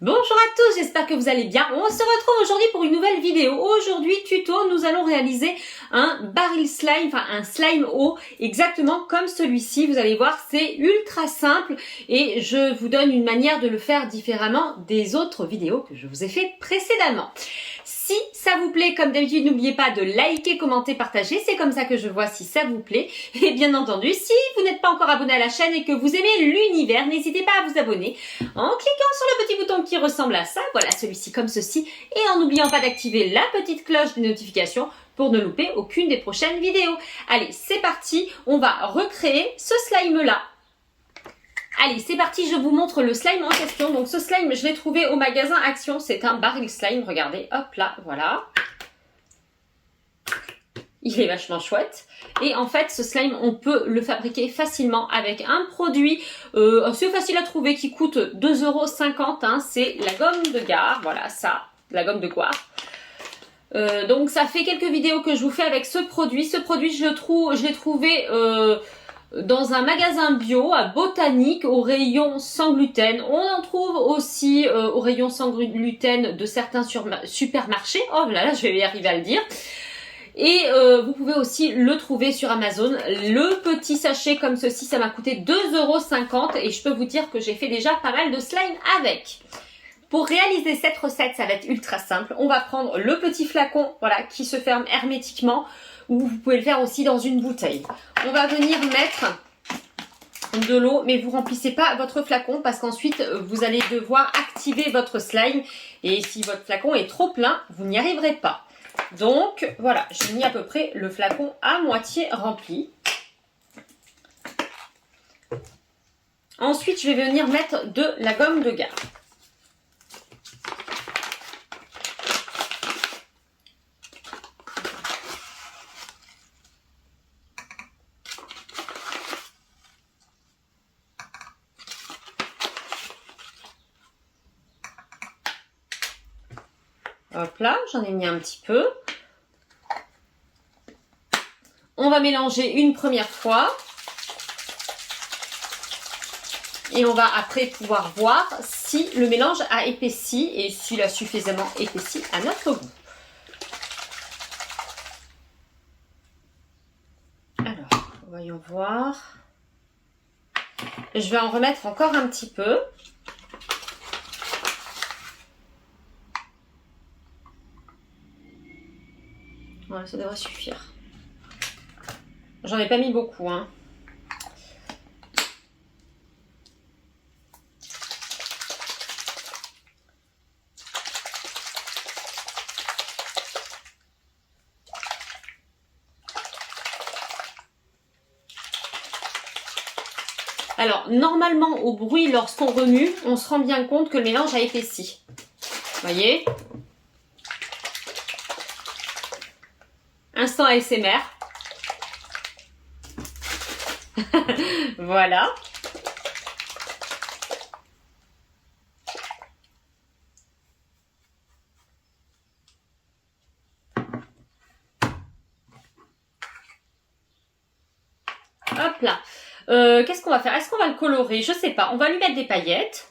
Bonjour à tous, j'espère que vous allez bien. On se retrouve aujourd'hui pour une nouvelle vidéo. Aujourd'hui, tuto, nous allons réaliser un baril slime, enfin un slime eau, exactement comme celui-ci. Vous allez voir, c'est ultra simple et je vous donne une manière de le faire différemment des autres vidéos que je vous ai fait précédemment. Si ça vous plaît, comme d'habitude, n'oubliez pas de liker, commenter, partager. C'est comme ça que je vois si ça vous plaît. Et bien entendu, si vous n'êtes pas encore abonné à la chaîne et que vous aimez l'univers, n'hésitez pas à vous abonner en cliquant sur le petit bouton qui ressemble à ça. Voilà, celui-ci comme ceci. Et en n'oubliant pas d'activer la petite cloche de notification pour ne louper aucune des prochaines vidéos. Allez, c'est parti. On va recréer ce slime-là. Allez, c'est parti, je vous montre le slime en question. Donc ce slime, je l'ai trouvé au magasin Action. C'est un baril slime, regardez, hop là, voilà. Il est vachement chouette. Et en fait, ce slime, on peut le fabriquer facilement avec un produit assez facile à trouver qui coûte 2,50 €. Hein, c'est la gomme de gare, voilà ça, la gomme de goire. Donc ça fait quelques vidéos que je vous fais avec ce produit. Ce produit, je l'ai trouvé dans un magasin bio à Botanique au rayon sans gluten. On en trouve aussi au rayon sans gluten de certains supermarchés. Oh là là, je vais y arriver à le dire. Et vous pouvez aussi le trouver sur Amazon. Le petit sachet comme ceci, ça m'a coûté 2,50 € et je peux vous dire que j'ai fait déjà pas mal de slime avec. Pour réaliser cette recette, ça va être ultra simple. On va prendre le petit flacon, voilà, qui se ferme hermétiquement, ou vous pouvez le faire aussi dans une bouteille. On va venir mettre de l'eau, mais vous remplissez pas votre flacon parce qu'ensuite vous allez devoir activer votre slime et si votre flacon est trop plein, vous n'y arriverez pas. Donc voilà, j'ai mis à peu près le flacon à moitié rempli. Ensuite, je vais venir mettre de la gomme de gare. Hop là, j'en ai mis un petit peu. On va mélanger une première fois. Et on va après pouvoir voir si le mélange a épaissi et s'il a suffisamment épaissi à notre goût. Alors, voyons voir. Je vais en remettre encore un petit peu. Voilà, ça devrait suffire. J'en ai pas mis beaucoup, hein. Alors, normalement, au bruit, lorsqu'on remue, on se rend bien compte que le mélange a épaissi. Voyez ? Instant ASMR. Voilà. Hop là. Qu'est-ce qu'on va faire? Est-ce qu'on va le colorer? Je sais pas. On va lui mettre des paillettes.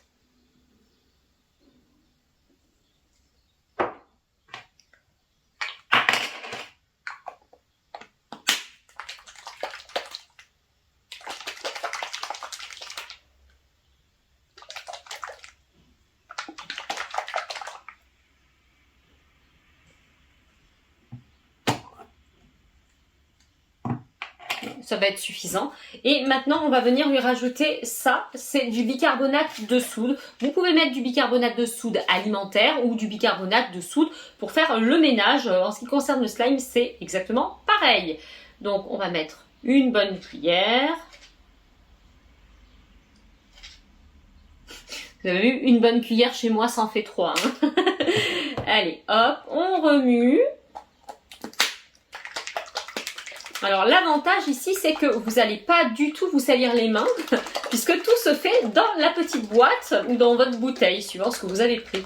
Ça va être suffisant. Et maintenant, on va venir lui rajouter ça. C'est du bicarbonate de soude. Vous pouvez mettre du bicarbonate de soude alimentaire ou du bicarbonate de soude pour faire le ménage. En ce qui concerne le slime, c'est exactement pareil. Donc, on va mettre une bonne cuillère. Vous avez vu, une bonne cuillère chez moi, ça en fait 3. Hein. Allez, hop, on remue. Alors l'avantage ici, c'est que vous n'allez pas du tout vous salir les mains, puisque tout se fait dans la petite boîte ou dans votre bouteille, suivant ce que vous avez pris.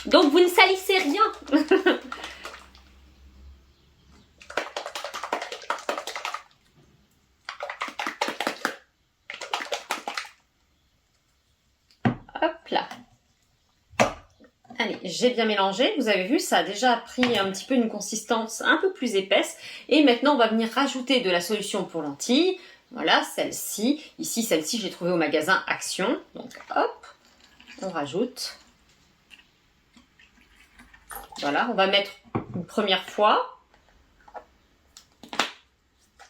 Donc vous ne salissez rien. Hop là. Allez, j'ai bien mélangé. Vous avez vu, ça a déjà pris un petit peu une consistance un peu plus épaisse. Et maintenant, on va venir rajouter de la solution pour lentilles. Voilà, celle-ci. Ici, celle-ci, j'ai trouvé au magasin Action. Donc, hop, on rajoute. Voilà, on va mettre une première fois.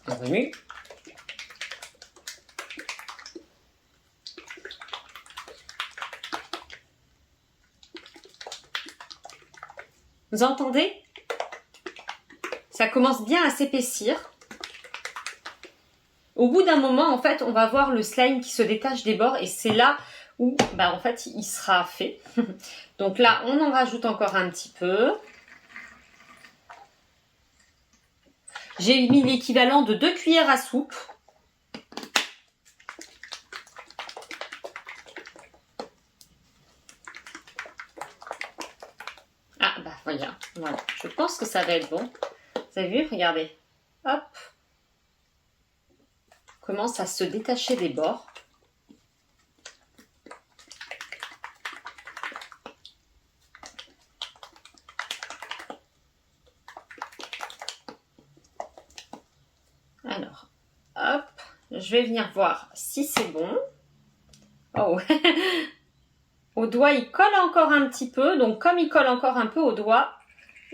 On remue. Vous entendez? Ça commence bien à s'épaissir. Au bout d'un moment, en fait, on va voir le slime qui se détache des bords et c'est là où, en fait, il sera fait. Donc là, on en rajoute encore un petit peu. J'ai mis l'équivalent de 2 cuillères à soupe. Ah, voilà. Je pense que ça va être bon. Vous avez vu? Regardez. Hop. Commence à se détacher des bords. Alors, hop, je vais venir voir si c'est bon. Oh, au doigt, il colle encore un petit peu. Donc, comme il colle encore un peu au doigt,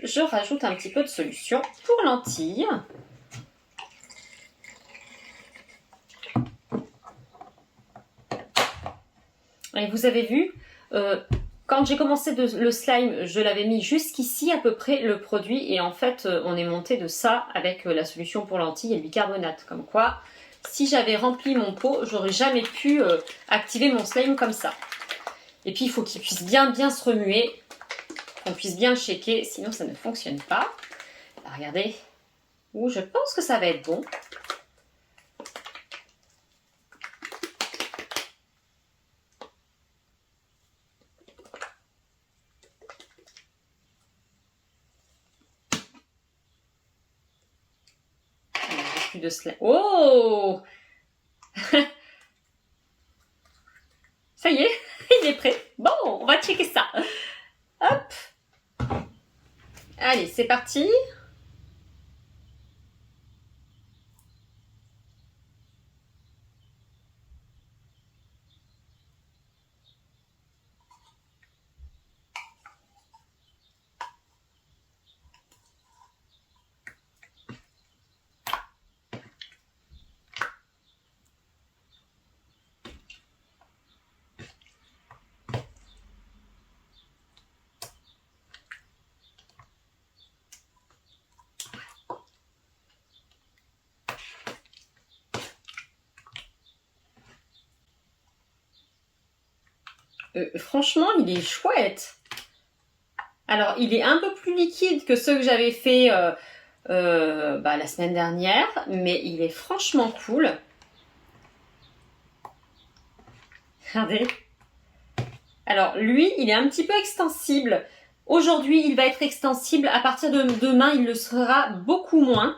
je rajoute un petit peu de solution pour lentilles. Et vous avez vu, quand j'ai commencé le slime, je l'avais mis jusqu'ici à peu près le produit. Et en fait, on est monté de ça avec la solution pour lentilles et le bicarbonate. Comme quoi, si j'avais rempli mon pot, j'aurais jamais pu activer mon slime comme ça. Et puis, il faut qu'il puisse bien se remuer, qu'on puisse bien le shaker, sinon ça ne fonctionne pas. Alors, regardez, je pense que ça va être bon. De slime. Oh ça y est, il est prêt. Bon, on va checker ça. Hop. Allez, c'est parti. Franchement, il est chouette. Alors, il est un peu plus liquide que ceux que j'avais fait la semaine dernière, mais il est franchement cool. Regardez. Alors, lui, il est un petit peu extensible. Aujourd'hui, il va être extensible. À partir de demain, il le sera beaucoup moins.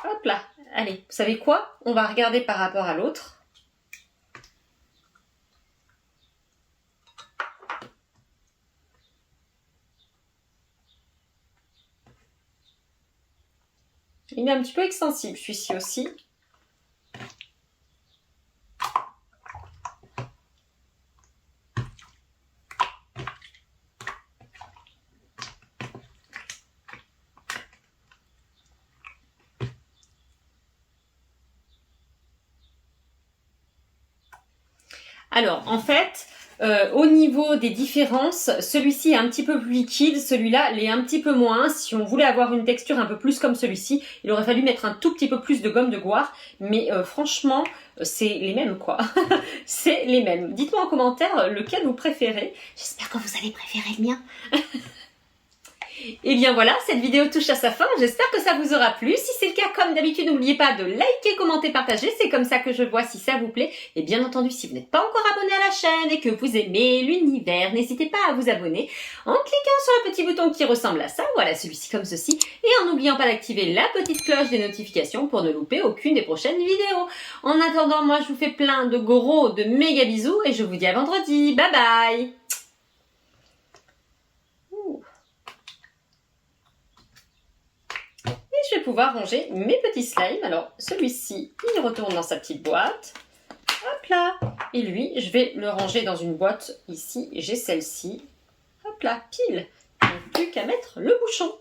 Hop là. Allez, vous savez quoi? On va regarder par rapport à l'autre. Il est un petit peu extensible, celui-ci aussi. Alors, en fait, au niveau des différences, celui-ci est un petit peu plus liquide, celui-là l'est un petit peu moins. Si on voulait avoir une texture un peu plus comme celui-ci, il aurait fallu mettre un tout petit peu plus de gomme de goire. Mais franchement, c'est les mêmes quoi. C'est les mêmes. Dites-moi en commentaire lequel vous préférez. J'espère que vous allez préférer le mien. Et bien voilà, cette vidéo touche à sa fin. J'espère que ça vous aura plu. Si c'est le cas, comme d'habitude, n'oubliez pas de liker, commenter, partager. C'est comme ça que je vois si ça vous plaît. Et bien entendu, si vous n'êtes pas encore abonné abonné à la chaîne et que vous aimez l'univers, n'hésitez pas à vous abonner en cliquant sur le petit bouton qui ressemble à ça, voilà celui-ci comme ceci, et en n'oubliant pas d'activer la petite cloche des notifications pour ne louper aucune des prochaines vidéos. En attendant, moi je vous fais plein de gros, de méga bisous et je vous dis à vendredi. Bye bye. Et je vais pouvoir ranger mes petits slimes. Alors celui-ci, il retourne dans sa petite boîte. Hop là. Et lui, je vais le ranger dans une boîte. Ici, j'ai celle-ci. Hop là, pile. Il n'y a plus qu'à mettre le bouchon.